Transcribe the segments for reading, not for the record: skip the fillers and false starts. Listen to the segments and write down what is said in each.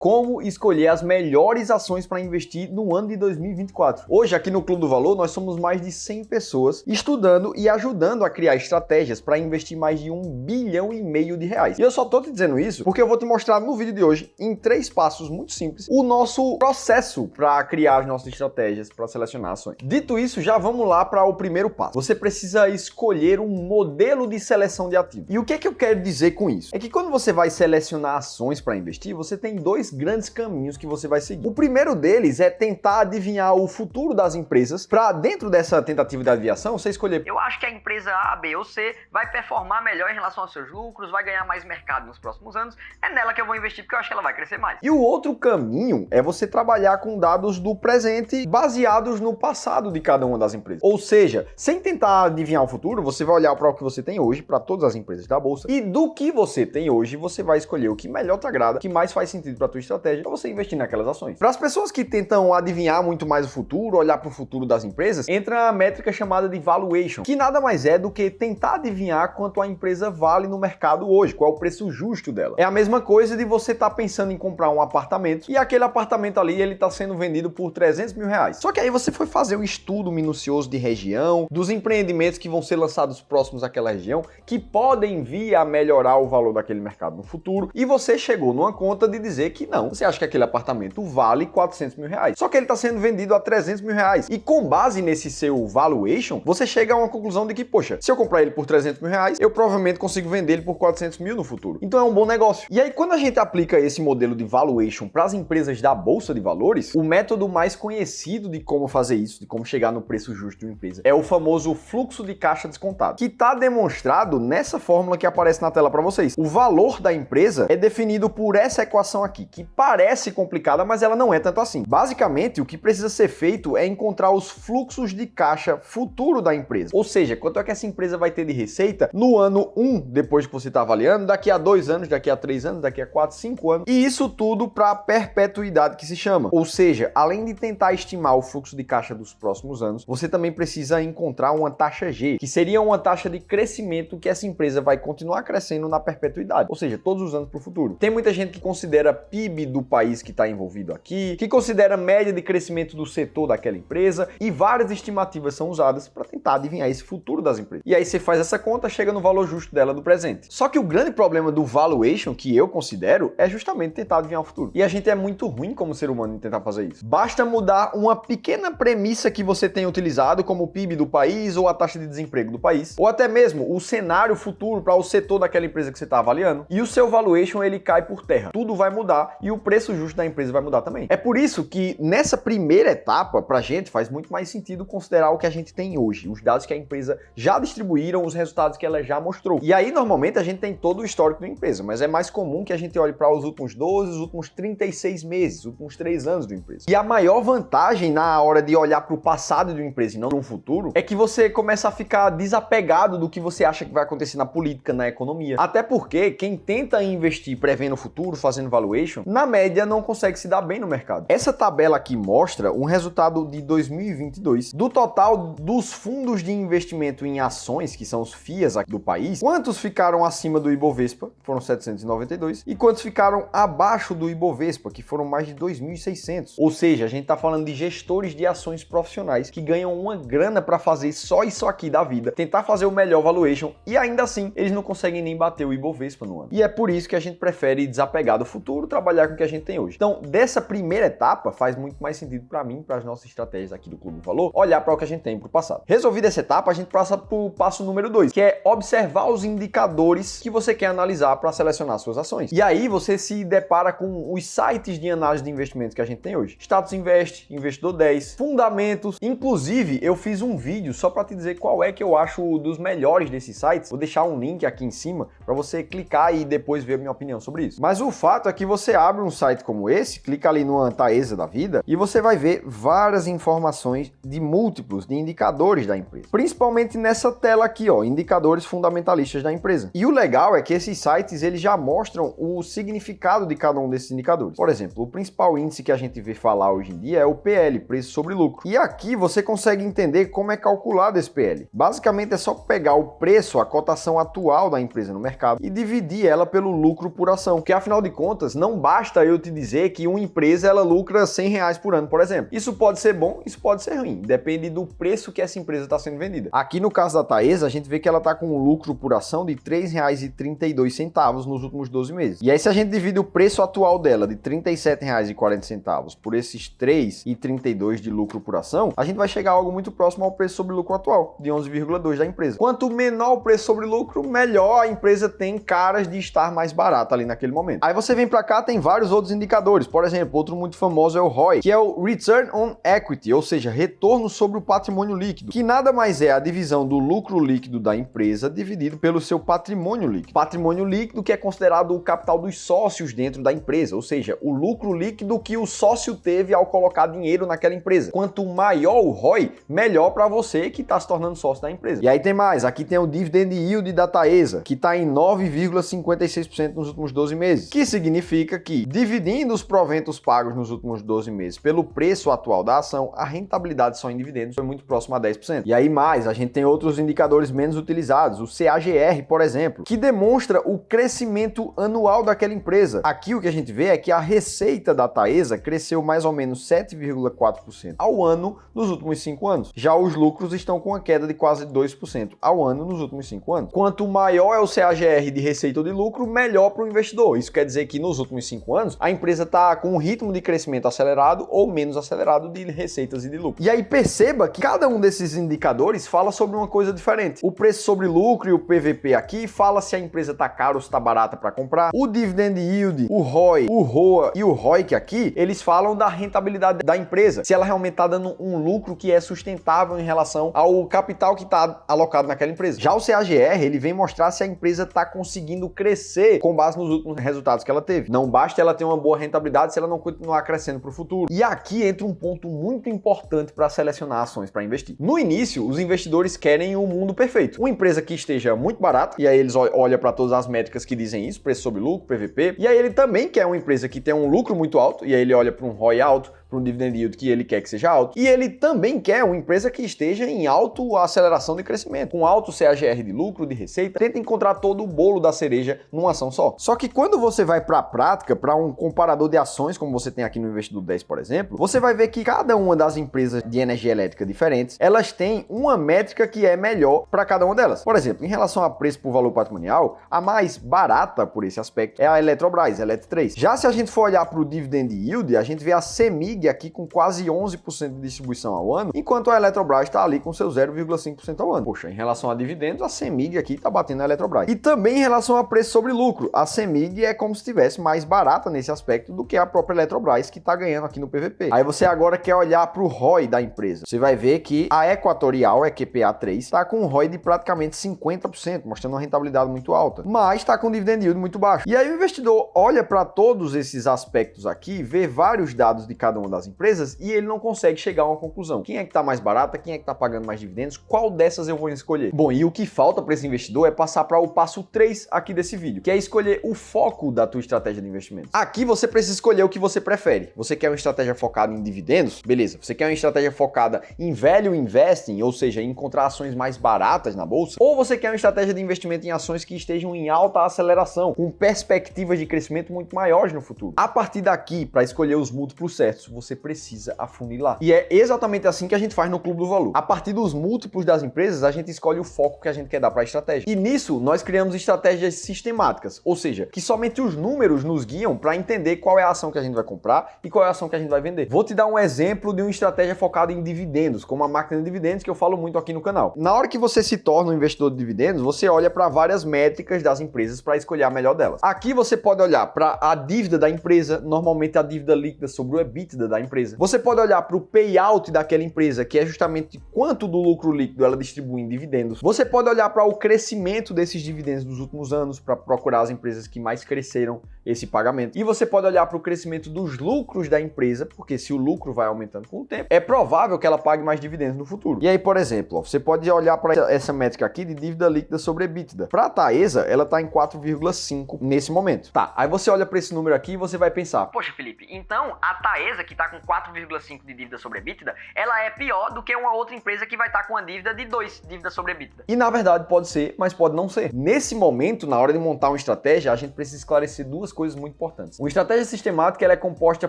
como escolher as melhores ações para investir no ano de 2024. Hoje, aqui no Clube do Valor, nós somos mais de 100 pessoas estudando e ajudando a criar estratégias para investir mais de R$1,5 bilhão de reais. E eu só tô te dizendo isso porque eu vou te mostrar no vídeo de hoje, em 3 passos muito simples, o nosso processo para criar as nossas estratégias para selecionar ações. Dito isso, já vamos lá para o primeiro passo. Você precisa escolher um modelo de seleção de ativos. E o que é que eu quero dizer com isso? É que quando você vai selecionar ações para investir, você tem 2 grandes caminhos que você vai seguir. O primeiro deles é tentar adivinhar o futuro das empresas para, dentro dessa tentativa de adivinhação, você escolher: eu acho que a empresa A, B ou C vai performar melhor em relação aos seus lucros, vai ganhar mais mercado nos próximos anos, é nela que eu vou investir porque eu acho que ela vai crescer mais. E o outro caminho é você trabalhar com dados do presente baseados no passado de cada uma das empresas. Ou seja, sem tentar adivinhar o futuro, você vai olhar para o que você tem hoje, para todas as empresas da bolsa, e do que você tem hoje, você vai escolher o que melhor te agrada, o que mais faz sentido para a tua estratégia, para você investir naquelas ações. Para as pessoas que tentam adivinhar muito mais o futuro, olhar para o futuro das empresas, entra a métrica chamada de valuation, que nada mais é do que tentar adivinhar quanto a empresa vale no mercado hoje, qual é o preço justo dela. É a mesma coisa de você estar pensando em comprar um apartamento e aquele apartamento ali, ele está sendo vendido por R$300 mil. Só que aí você foi fazer um estudo minucioso de região, dos empreendimentos que vão ser lançados próximos àquela região, que podem vir a melhorar o valor daquele mercado no futuro, e você chegou numa conta de dizer que não, você acha que aquele apartamento vale R$400 mil, só que ele está sendo vendido a R$300 mil, e com base nesse seu valuation, você chega a uma conclusão de que, poxa, se eu comprar ele por R$300 mil, eu provavelmente consigo vender ele por R$400 mil no futuro. Então é um bom negócio. E aí, quando a gente aplica esse modelo de valuation para as empresas da Bolsa de Valores, o método mais conhecido de como fazer isso, de como chegar no preço justo de uma empresa, é o famoso fluxo de caixa descontado, que está demonstrado nessa fórmula que aparece na tela para vocês. O valor da empresa é definido por essa equação aqui, que parece complicada, mas ela não é tanto assim. Basicamente, o que precisa ser feito é encontrar os fluxos de caixa futuro da empresa. Ou seja, quanto é que essa empresa vai ter de receita no ano 1, depois que você está avaliando, daqui a 2 anos, daqui a 3 anos, daqui a 4, 5 anos. E isso tudo para perpetuidade, que se chama. Ou seja, além de tentar estimar o fluxo de caixa dos próximos anos, você também precisa encontrar uma taxa G, que seria uma taxa de crescimento que essa empresa vai continuar crescendo na perpetuidade, ou seja, todos os anos para o futuro. Tem muita gente que considera PIB do país que está envolvido aqui, que considera média de crescimento do setor daquela empresa, e várias estimativas são usadas para tentar adivinhar esse futuro das empresas. E aí você faz essa conta, chega no valor justo dela do presente. Só que o grande problema do valuation, que eu considero, é justamente tentar adivinhar o futuro. E a gente é muito ruim como ser humano em tentar fazer isso. Basta mudar uma pequena premissa que você tem utilizado, como o PIB do país ou a taxa de desemprego do país, ou até mesmo o cenário futuro para o setor daquela empresa que você está avaliando, e o seu valuation ele cai por terra. Tudo vai mudar e o preço justo da empresa vai mudar também. É por isso que nessa primeira etapa, para a gente, faz muito mais sentido considerar o que a gente tem hoje, os dados que a empresa já distribuíram, os resultados que ela já mostrou. E aí, normalmente, a gente tem todo o histórico da empresa, mas é mais comum que a gente olhe para os últimos 12, os últimos 36 meses, os últimos 3 anos da empresa. E a maior vantagem na hora de olhar para o passado de uma empresa e não para um futuro, é que você começa a ficar desapegado do que você acha que vai acontecer na política, na economia. Até porque quem tenta investir prevendo o futuro, fazendo valuation, na média não consegue se dar bem no mercado. Essa tabela aqui mostra um resultado de 2022 do total dos fundos de investimento em ações, que são os FIAs aqui do país, quantos ficaram acima do Ibovespa, foram 792, e quantos ficaram abaixo do Ibovespa, que foram mais de 2.600. Ou seja, a gente está falando de gestores de ações profissionais que ganham uma grana para fazer só isso aqui da vida, tentar fazer o melhor valuation, e ainda assim eles não conseguem nem bater o Ibovespa no ano. E é por isso que a gente prefere desapegar do futuro, trabalhar com o que a gente tem hoje. Então, dessa primeira etapa, faz muito mais sentido para mim, para as nossas estratégias aqui do Clube do Valor, olhar para o que a gente tem pro passado. Resolvida essa etapa, a gente passa pro passo número 2, que é observar os indicadores que você quer analisar para selecionar suas ações. E aí você se depara com os sites de análise de investimentos que a gente tem hoje. Status Invest, Investidor 10, Fundamentos. Inclusive, eu fiz um vídeo só para te dizer qual é que eu acho dos melhores desses sites. Vou deixar um link aqui em cima para você clicar e depois ver a minha opinião sobre isso. Mas o fato é que você abre um site como esse, clica ali no Taesa da vida e você vai ver várias informações de múltiplos de indicadores da empresa. Principalmente nessa tela aqui, ó, indicadores fundamentalistas da empresa. E o legal é que esses sites eles já mostram o significado de cada um desses indicadores. Por exemplo, o principal índice que a gente vê falar hoje em dia é o PL, preço sobre lucro. E aqui você consegue entender como é calculado esse PL. Basicamente é só pegar o preço, a cotação atual da empresa no mercado e dividir ela pelo lucro por ação, que afinal de contas não basta basta eu te dizer que uma empresa ela lucra R$100 por ano, por exemplo. Isso pode ser bom, isso pode ser ruim, depende do preço que essa empresa está sendo vendida. Aqui no caso da Taesa, a gente vê que ela está com um lucro por ação de R$3,32 nos últimos 12 meses. E aí se a gente divide o preço atual dela de R$37,40 por esses R$3,32 de lucro por ação, a gente vai chegar a algo muito próximo ao preço sobre lucro atual, de 11,2 da empresa. Quanto menor o preço sobre lucro, melhor a empresa tem caras de estar mais barata ali naquele momento. Aí você vem para cá, tem vários outros indicadores. Por exemplo, outro muito famoso é o ROI, que é o Return on Equity, ou seja, retorno sobre o patrimônio líquido, que nada mais é a divisão do lucro líquido da empresa dividido pelo seu patrimônio líquido. Patrimônio líquido que é considerado o capital dos sócios dentro da empresa, ou seja, o lucro líquido que o sócio teve ao colocar dinheiro naquela empresa. Quanto maior o ROI, melhor para você que está se tornando sócio da empresa. E aí tem mais, aqui tem o Dividend Yield da Taesa, que está em 9,56% nos últimos 12 meses, que significa que, dividindo os proventos pagos nos últimos 12 meses pelo preço atual da ação, a rentabilidade só em dividendos foi muito próxima a 10%. E aí mais, a gente tem outros indicadores menos utilizados, o CAGR, por exemplo, que demonstra o crescimento anual daquela empresa. Aqui o que a gente vê é que a receita da Taesa cresceu mais ou menos 7,4% ao ano nos últimos 5 anos. Já os lucros estão com uma queda de quase 2% ao ano nos últimos 5 anos. Quanto maior é o CAGR de receita ou de lucro, melhor para o investidor. Isso quer dizer que nos últimos 5 anos, a empresa está com um ritmo de crescimento acelerado ou menos acelerado de receitas e de lucro. E aí perceba que cada um desses indicadores fala sobre uma coisa diferente. O preço sobre lucro e o PVP aqui fala se a empresa está cara ou se está barata para comprar. O Dividend Yield, o ROI, o ROA e o ROIC aqui, eles falam da rentabilidade da empresa, se ela realmente está dando um lucro que é sustentável em relação ao capital que está alocado naquela empresa. Já o CAGR, ele vem mostrar se a empresa está conseguindo crescer com base nos últimos resultados que ela teve. Não basta ela ter uma boa rentabilidade se ela não continuar crescendo para o futuro. E aqui entra um ponto muito importante para selecionar ações para investir. No início, os investidores querem o mundo perfeito. Uma empresa que esteja muito barata, e aí eles olham para todas as métricas que dizem isso, preço sobre lucro, PVP, e aí ele também quer uma empresa que tenha um lucro muito alto, e aí ele olha para um ROI alto, para um dividend yield que ele quer que seja alto, e ele também quer uma empresa que esteja em alta aceleração de crescimento, com alto CAGR de lucro, de receita, tenta encontrar todo o bolo da cereja numa ação só. Só que quando você vai para a prática, para um comparador de ações, como você tem aqui no Investidor 10, por exemplo, você vai ver que cada uma das empresas de energia elétrica diferentes, elas têm uma métrica que é melhor para cada uma delas. Por exemplo, em relação a preço por valor patrimonial, a mais barata por esse aspecto é a Eletrobras, a Elet3. Já se a gente for olhar para o dividend yield, a gente vê a CEMIG aqui com quase 11% de distribuição ao ano, enquanto a Eletrobras está ali com seu 0,5% ao ano. Poxa, em relação a dividendos, a CEMIG aqui está batendo a Eletrobras. E também em relação a preço sobre lucro, a CEMIG é como se estivesse mais barata nesse aspecto do que a própria Eletrobras, que está ganhando aqui no PVP. Aí você agora quer olhar para o ROI da empresa. Você vai ver que a Equatorial, EQPA3, está com um ROI de praticamente 50%, mostrando uma rentabilidade muito alta, mas está com um dividend yield muito baixo. E aí o investidor olha para todos esses aspectos aqui, vê vários dados de cada uma das empresas e ele não consegue chegar a uma conclusão. Quem é que está mais barata? Quem é que está pagando mais dividendos? Qual dessas eu vou escolher? Bom, e o que falta para esse investidor é passar para o passo 3 aqui desse vídeo, que é escolher o foco da tua estratégia de investimento. Aqui você precisa escolher o que você prefere. Você quer uma estratégia focada em dividendos? Beleza. Você quer uma estratégia focada em value investing, ou seja, em encontrar ações mais baratas na bolsa? Ou você quer uma estratégia de investimento em ações que estejam em alta aceleração, com perspectivas de crescimento muito maiores no futuro? A partir daqui, para escolher os múltiplos certos, você precisa afunilar. E é exatamente assim que a gente faz no Clube do Valor. A partir dos múltiplos das empresas, a gente escolhe o foco que a gente quer dar para a estratégia. E nisso, nós criamos estratégias sistemáticas, ou seja, que somente os números nos guiam para entender qual é a ação que a gente vai comprar e qual é a ação que a gente vai vender. Vou te dar um exemplo de uma estratégia focada em dividendos, como a máquina de dividendos que eu falo muito aqui no canal. Na hora que você se torna um investidor de dividendos, você olha para várias métricas das empresas para escolher a melhor delas. Aqui você pode olhar para a dívida da empresa, normalmente a dívida líquida sobre o EBITDA da empresa. Você pode olhar para o payout daquela empresa, que é justamente quanto do lucro líquido ela distribui em dividendos. Você pode olhar para o crescimento desses dividendos dos últimos anos, para procurar as empresas que mais cresceram esse pagamento. E você pode olhar para o crescimento dos lucros da empresa, porque se o lucro vai aumentando com o tempo, é provável que ela pague mais dividendos no futuro. E aí, por exemplo, você pode olhar para essa métrica aqui de dívida líquida sobre EBITDA. Para a Taesa, ela está em 4,5 nesse momento. Tá, aí você olha para esse número aqui e você vai pensar, poxa, Felipe, então a Taesa, que está com 4,5 de dívida sobre EBITDA, ela é pior do que uma outra empresa que vai estar com uma dívida de 2 dívida sobre EBITDA. E na verdade pode ser, mas pode não ser. Nesse momento, na hora de montar uma estratégia, a gente precisa esclarecer duas coisas coisas muito importantes. Uma estratégia sistemática ela é composta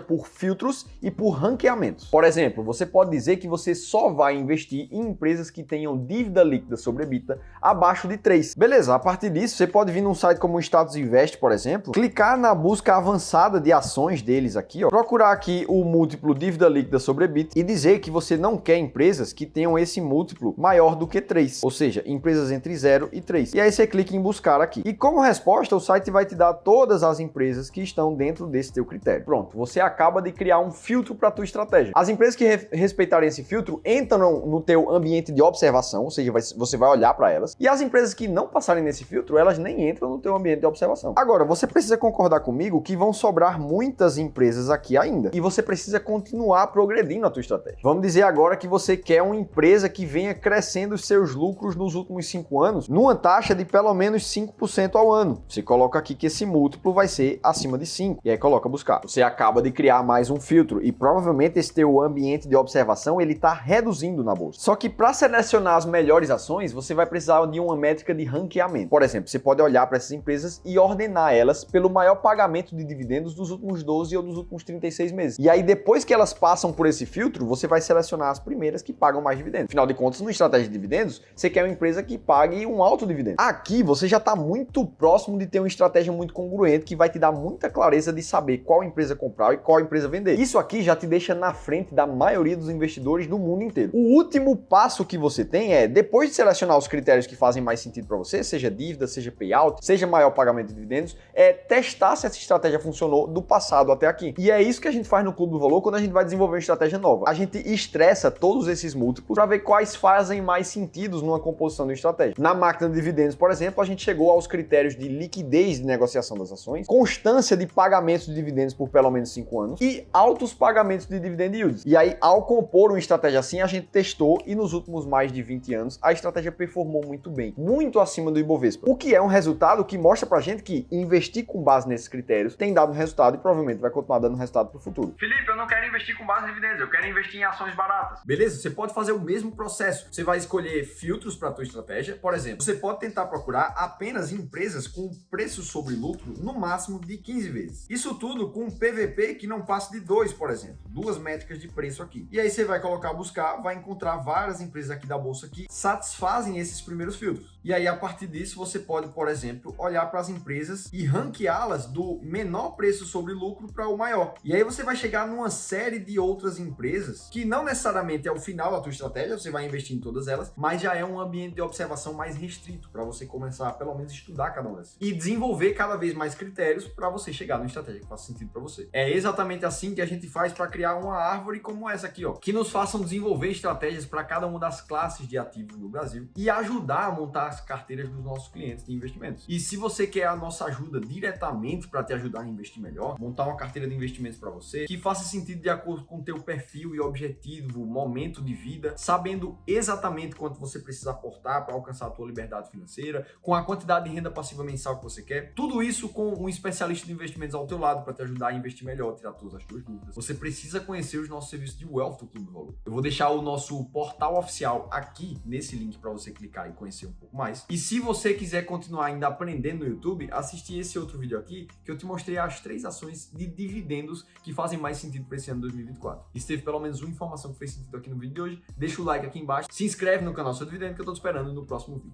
por filtros e por ranqueamentos. Por exemplo, você pode dizer que você só vai investir em empresas que tenham dívida líquida sobre EBITDA abaixo de 3. Beleza, a partir disso, você pode vir num site como o Status Invest, por exemplo, clicar na busca avançada de ações deles aqui, ó, procurar aqui o múltiplo dívida líquida sobre EBITDA e dizer que você não quer empresas que tenham esse múltiplo maior do que 3, ou seja, empresas entre 0 e 3. E aí você clica em buscar aqui. E como resposta, o site vai te dar todas as empresas que estão dentro desse teu critério. Pronto, você acaba de criar um filtro para a tua estratégia. As empresas que respeitarem esse filtro entram no teu ambiente de observação, ou seja, você vai olhar para elas. E as empresas que não passarem nesse filtro, elas nem entram no teu ambiente de observação. Agora, você precisa concordar comigo que vão sobrar muitas empresas aqui ainda. E você precisa continuar progredindo a tua estratégia. Vamos dizer agora que você quer uma empresa que venha crescendo os seus lucros nos últimos 5 anos numa taxa de pelo menos 5% ao ano. Você coloca aqui que esse múltiplo vai ser acima de 5. E aí coloca buscar. Você acaba de criar mais um filtro e provavelmente esse teu ambiente de observação ele está reduzindo na bolsa. Só que para selecionar as melhores ações, você vai precisar de uma métrica de ranqueamento. Por exemplo, você pode olhar para essas empresas e ordenar elas pelo maior pagamento de dividendos dos últimos 12 ou dos últimos 36 meses. E aí depois que elas passam por esse filtro, você vai selecionar as primeiras que pagam mais dividendos. Afinal de contas, no estratégia de dividendos, você quer uma empresa que pague um alto dividendo. Aqui você já está muito próximo de ter uma estratégia muito congruente que vai te dar muita clareza de saber qual empresa comprar e qual empresa vender. Isso aqui já te deixa na frente da maioria dos investidores do mundo inteiro. O último passo que você tem é, depois de selecionar os critérios que fazem mais sentido para você, seja dívida, seja payout, seja maior pagamento de dividendos, é testar se essa estratégia funcionou do passado até aqui. E é isso que a gente faz no Clube do Valor quando a gente vai desenvolver uma estratégia nova. A gente estressa todos esses múltiplos para ver quais fazem mais sentido numa composição de estratégia. Na máquina de dividendos, por exemplo, a gente chegou aos critérios de liquidez de negociação das ações, constância de pagamentos de dividendos por pelo menos 5 anos e altos pagamentos de dividend yields. E aí, ao compor uma estratégia assim, a gente testou e nos últimos mais de 20 anos, a estratégia performou muito bem, muito acima do Ibovespa. O que é um resultado que mostra pra gente que investir com base nesses critérios tem dado resultado e provavelmente vai continuar dando resultado pro futuro. Felipe, eu não quero investir com base em dividendos, eu quero investir em ações baratas. Beleza? Você pode fazer o mesmo processo. Você vai escolher filtros para a tua estratégia. Por exemplo, você pode tentar procurar apenas empresas com preço sobre lucro no máximo de 15 vezes. Isso tudo com um PVP que não passe de 2, por exemplo. 2 métricas de preço aqui. E aí você vai colocar buscar, vai encontrar várias empresas aqui da bolsa que satisfazem esses primeiros filtros. E aí a partir disso você pode, por exemplo, olhar para as empresas e ranqueá-las do menor preço sobre lucro para o maior. E aí você vai chegar numa série de outras empresas que não necessariamente é o final da tua estratégia, você vai investir em todas elas, mas já é um ambiente de observação mais restrito para você começar a pelo menos estudar cada uma dessas e desenvolver cada vez mais critérios para você chegar numa estratégia que faça sentido para você. É exatamente assim que a gente faz para criar uma árvore como essa aqui, ó, que nos façam desenvolver estratégias para cada uma das classes de ativos no Brasil e ajudar a montar as carteiras dos nossos clientes de investimentos. E se você quer a nossa ajuda diretamente para te ajudar a investir melhor, montar uma carteira de investimentos para você que faça sentido de acordo com o teu perfil e objetivo, momento de vida, sabendo exatamente quanto você precisa aportar para alcançar a tua liberdade financeira, com a quantidade de renda passiva mensal que você quer, tudo isso com um especialista de investimentos ao teu lado para te ajudar a investir melhor, tirar todas as tuas dúvidas. Você precisa conhecer os nossos serviços de Wealth do Clube do Valor. Eu vou deixar o nosso portal oficial aqui nesse link para você clicar e conhecer um pouco mais. E se você quiser continuar ainda aprendendo no YouTube, assistir esse outro vídeo aqui que eu te mostrei as 3 ações de dividendos que fazem mais sentido para esse ano 2024. E se teve pelo menos uma informação que fez sentido aqui no vídeo de hoje, deixa o like aqui embaixo, se inscreve no canal Seu Dividendo que eu tô te esperando no próximo vídeo.